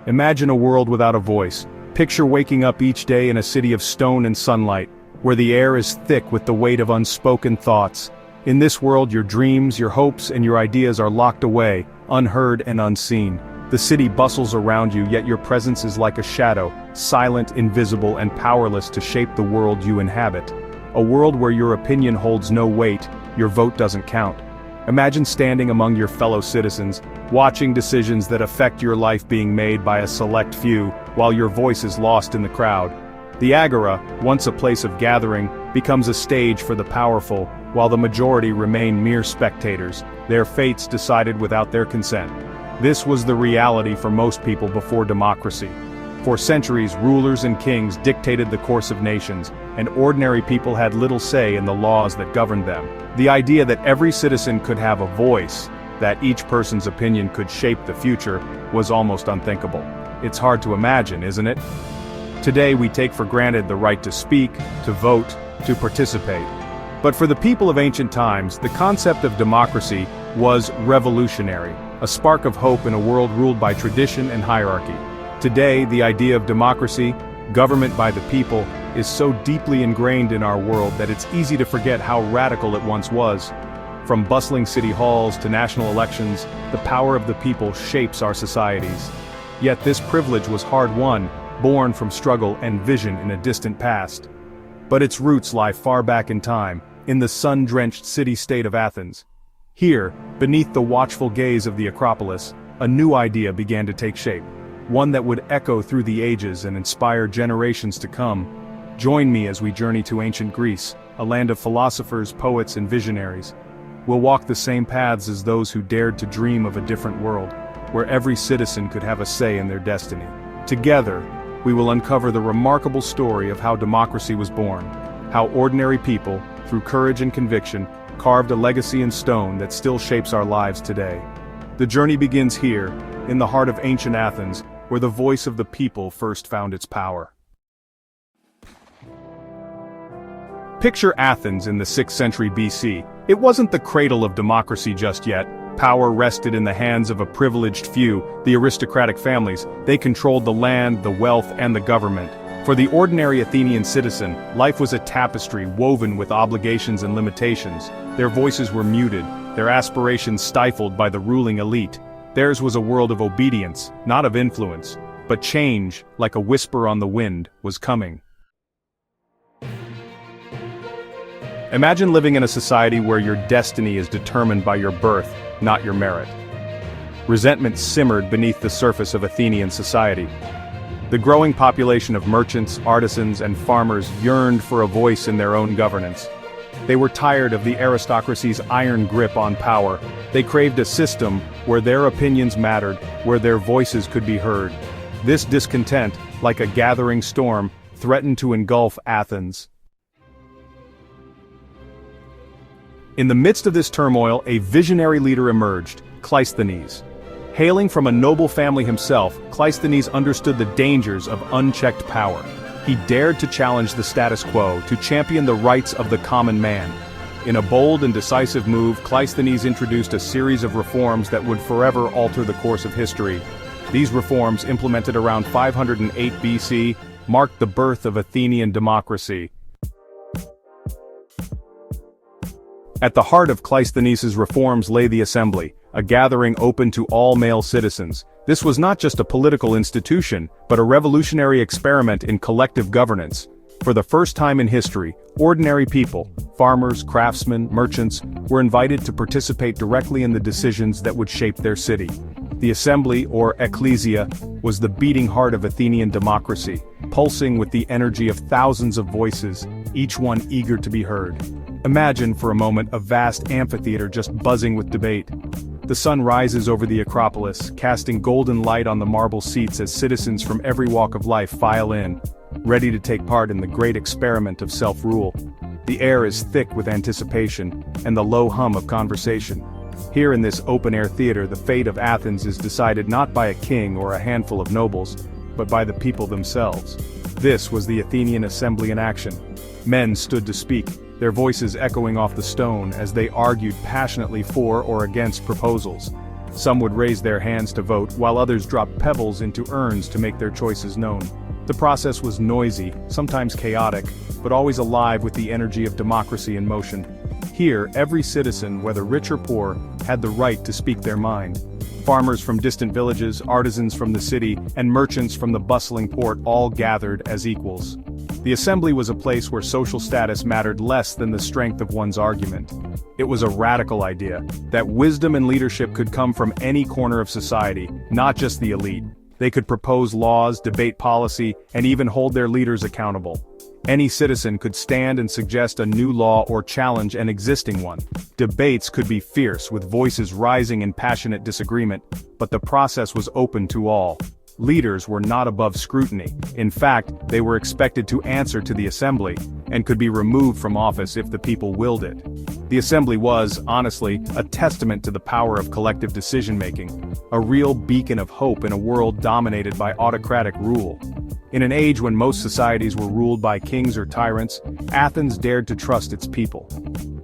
Imagine a world without a voice. Picture waking up each day in a city of stone and sunlight, where the air is thick with the weight of unspoken thoughts. In this world, your dreams, your hopes, and your ideas are locked away, unheard and unseen. The city bustles around you, yet your presence is like a shadow, silent, invisible, and powerless to shape the world you inhabit. A world where your opinion holds no weight, your vote doesn't count. Imagine standing among your fellow citizens, watching decisions that affect your life being made by a select few, while your voice is lost in the crowd. The agora, once a place of gathering, becomes a stage for the powerful, while the majority remain mere spectators, their fates decided without their consent. This was the reality for most people before democracy. For centuries, rulers and kings dictated the course of nations, and ordinary people had little say in the laws that governed them. The idea that every citizen could have a voice, that each person's opinion could shape the future, was almost unthinkable. It's hard to imagine, isn't it? Today we take for granted the right to speak, to vote, to participate. But for the people of ancient times, the concept of democracy was revolutionary, a spark of hope in a world ruled by tradition and hierarchy. Today, the idea of democracy, government by the people, is so deeply ingrained in our world that it's easy to forget how radical it once was. From bustling city halls to national elections, the power of the people shapes our societies. Yet this privilege was hard-won, born from struggle and vision in a distant past. But its roots lie far back in time, in the sun-drenched city-state of Athens. Here, beneath the watchful gaze of the Acropolis, a new idea began to take shape, one that would echo through the ages and inspire generations to come. Join me as we journey to ancient Greece, a land of philosophers, poets, and visionaries. We'll walk the same paths as those who dared to dream of a different world, where every citizen could have a say in their destiny. Together, we will uncover the remarkable story of how democracy was born, how ordinary people, through courage and conviction, carved a legacy in stone that still shapes our lives today. The journey begins here, in the heart of ancient Athens, where the voice of the people first found its power. Picture Athens in the 6th century BC. It wasn't the cradle of democracy just yet. Power rested in the hands of a privileged few, the aristocratic families. They controlled the land, the wealth, and the government. For the ordinary Athenian citizen, life was a tapestry woven with obligations and limitations. Their voices were muted, their aspirations stifled by the ruling elite. Theirs was a world of obedience, not of influence. But change, like a whisper on the wind, was coming. Imagine living in a society where your destiny is determined by your birth, not your merit. Resentment simmered beneath the surface of Athenian society. The growing population of merchants, artisans, and farmers yearned for a voice in their own governance. They were tired of the aristocracy's iron grip on power. They craved a system where their opinions mattered, where their voices could be heard. This discontent, like a gathering storm, threatened to engulf Athens. In the midst of this turmoil, a visionary leader emerged, Cleisthenes. Hailing from a noble family himself, Cleisthenes understood the dangers of unchecked power. He dared to challenge the status quo, to champion the rights of the common man. In a bold and decisive move, Cleisthenes introduced a series of reforms that would forever alter the course of history. These reforms, implemented around 508 BC, marked the birth of Athenian democracy. At the heart of Cleisthenes' reforms lay the assembly, a gathering open to all male citizens. This was not just a political institution, but a revolutionary experiment in collective governance. For the first time in history, ordinary people, farmers, craftsmen, merchants, were invited to participate directly in the decisions that would shape their city. The assembly, or ecclesia, was the beating heart of Athenian democracy, pulsing with the energy of thousands of voices, each one eager to be heard. Imagine for a moment a vast amphitheater just buzzing with debate. The sun rises over the Acropolis, casting golden light on the marble seats as citizens from every walk of life file in, ready to take part in the great experiment of self-rule. The air is thick with anticipation, and the low hum of conversation. Here in this open-air theater, the fate of Athens is decided not by a king or a handful of nobles, but by the people themselves. This was the Athenian assembly in action. Men stood to speak, their voices echoing off the stone as they argued passionately for or against proposals. Some would raise their hands to vote, while others dropped pebbles into urns to make their choices known. The process was noisy, sometimes chaotic, but always alive with the energy of democracy in motion. Here, every citizen, whether rich or poor, had the right to speak their mind. Farmers from distant villages, artisans from the city, and merchants from the bustling port all gathered as equals. The assembly was a place where social status mattered less than the strength of one's argument. It was a radical idea, that wisdom and leadership could come from any corner of society, not just the elite. They could propose laws, debate policy, and even hold their leaders accountable. Any citizen could stand and suggest a new law or challenge an existing one. Debates could be fierce, with voices rising in passionate disagreement, but the process was open to all. Leaders were not above scrutiny. In fact, they were expected to answer to the assembly, and could be removed from office if the people willed it. The assembly was, honestly, a testament to the power of collective decision-making, a real beacon of hope in a world dominated by autocratic rule. In an age when most societies were ruled by kings or tyrants, Athens dared to trust its people.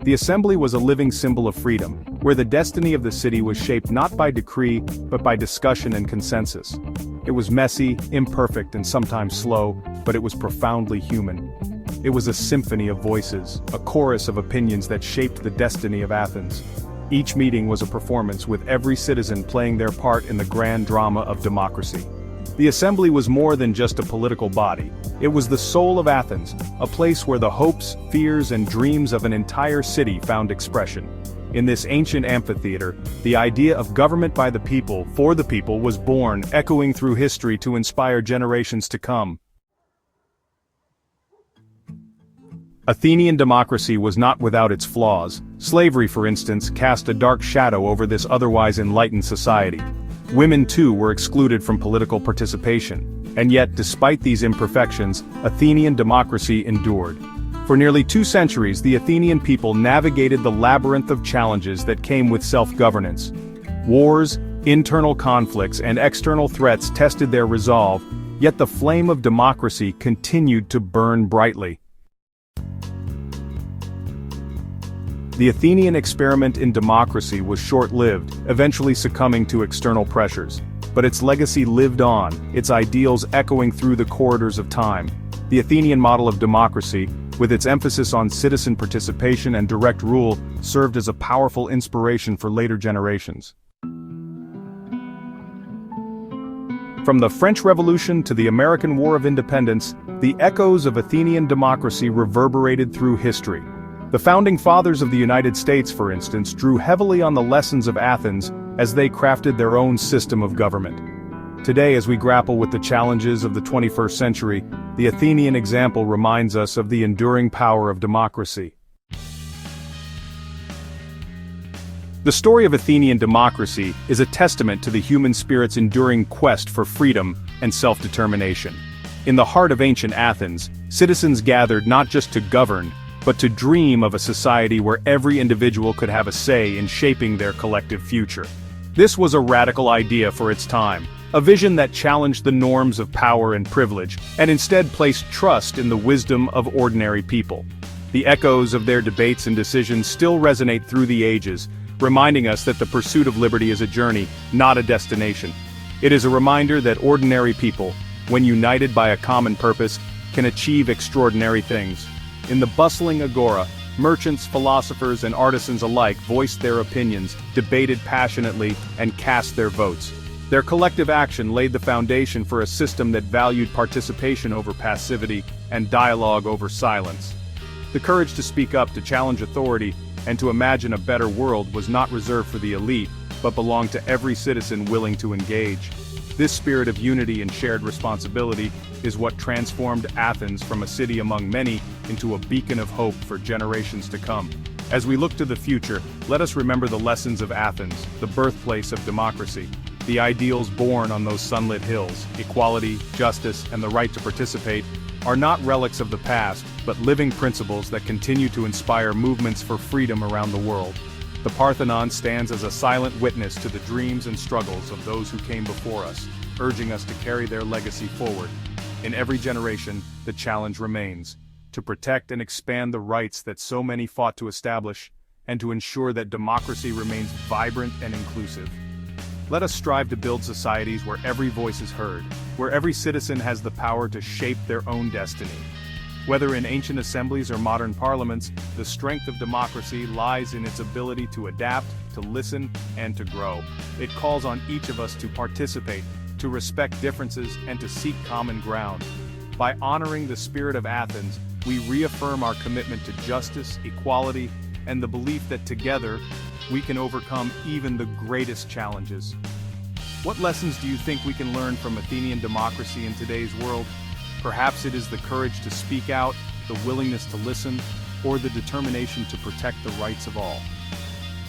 The assembly was a living symbol of freedom, where the destiny of the city was shaped not by decree, but by discussion and consensus. It was messy, imperfect, and sometimes slow, but it was profoundly human. It was a symphony of voices, a chorus of opinions that shaped the destiny of Athens. Each meeting was a performance, with every citizen playing their part in the grand drama of democracy. The assembly was more than just a political body. It was the soul of Athens, a place where the hopes, fears, and dreams of an entire city found expression. In this ancient amphitheater, the idea of government by the people, for the people, was born, echoing through history to inspire generations to come. Athenian democracy was not without its flaws. Slavery, for instance, cast a dark shadow over this otherwise enlightened society. Women too were excluded from political participation. And yet, despite these imperfections, Athenian democracy endured. For nearly 2 centuries, the Athenian people navigated the labyrinth of challenges that came with self-governance. Wars, internal conflicts, and external threats tested their resolve, yet the flame of democracy continued to burn brightly. The Athenian experiment in democracy was short-lived, eventually succumbing to external pressures. But its legacy lived on, its ideals echoing through the corridors of time. The Athenian model of democracy, with its emphasis on citizen participation and direct rule, served as a powerful inspiration for later generations. From the French Revolution to the American War of Independence, the echoes of Athenian democracy reverberated through history. The founding fathers of the United States, for instance, drew heavily on the lessons of Athens as they crafted their own system of government. Today, as we grapple with the challenges of the 21st century, the Athenian example reminds us of the enduring power of democracy. The story of Athenian democracy is a testament to the human spirit's enduring quest for freedom and self-determination. In the heart of ancient Athens, citizens gathered not just to govern, but to dream of a society where every individual could have a say in shaping their collective future. This was a radical idea for its time, a vision that challenged the norms of power and privilege, and instead placed trust in the wisdom of ordinary people. The echoes of their debates and decisions still resonate through the ages, reminding us that the pursuit of liberty is a journey, not a destination. It is a reminder that ordinary people, when united by a common purpose, can achieve extraordinary things. In the bustling agora, merchants, philosophers, and artisans alike voiced their opinions, debated passionately, and cast their votes. Their collective action laid the foundation for a system that valued participation over passivity and dialogue over silence. The courage to speak up, to challenge authority, and to imagine a better world was not reserved for the elite, but belonged to every citizen willing to engage. This spirit of unity and shared responsibility is what transformed Athens from a city among many into a beacon of hope for generations to come. As we look to the future, let us remember the lessons of Athens, the birthplace of democracy. The ideals born on those sunlit hills, equality, justice, and the right to participate, are not relics of the past, but living principles that continue to inspire movements for freedom around the world. The Parthenon stands as a silent witness to the dreams and struggles of those who came before us, urging us to carry their legacy forward. In every generation, the challenge remains, to protect and expand the rights that so many fought to establish, and to ensure that democracy remains vibrant and inclusive. Let us strive to build societies where every voice is heard, where every citizen has the power to shape their own destiny. Whether in ancient assemblies or modern parliaments, the strength of democracy lies in its ability to adapt, to listen, and to grow. It calls on each of us to participate, to respect differences, and to seek common ground. By honoring the spirit of Athens, we reaffirm our commitment to justice, equality, and the belief that together, we can overcome even the greatest challenges. What lessons do you think we can learn from Athenian democracy in today's world? Perhaps it is the courage to speak out, the willingness to listen, or the determination to protect the rights of all.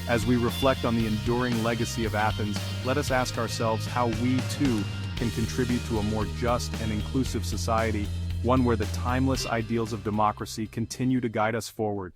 As we reflect on the enduring legacy of Athens, let us ask ourselves how we, too, can contribute to a more just and inclusive society, one where the timeless ideals of democracy continue to guide us forward.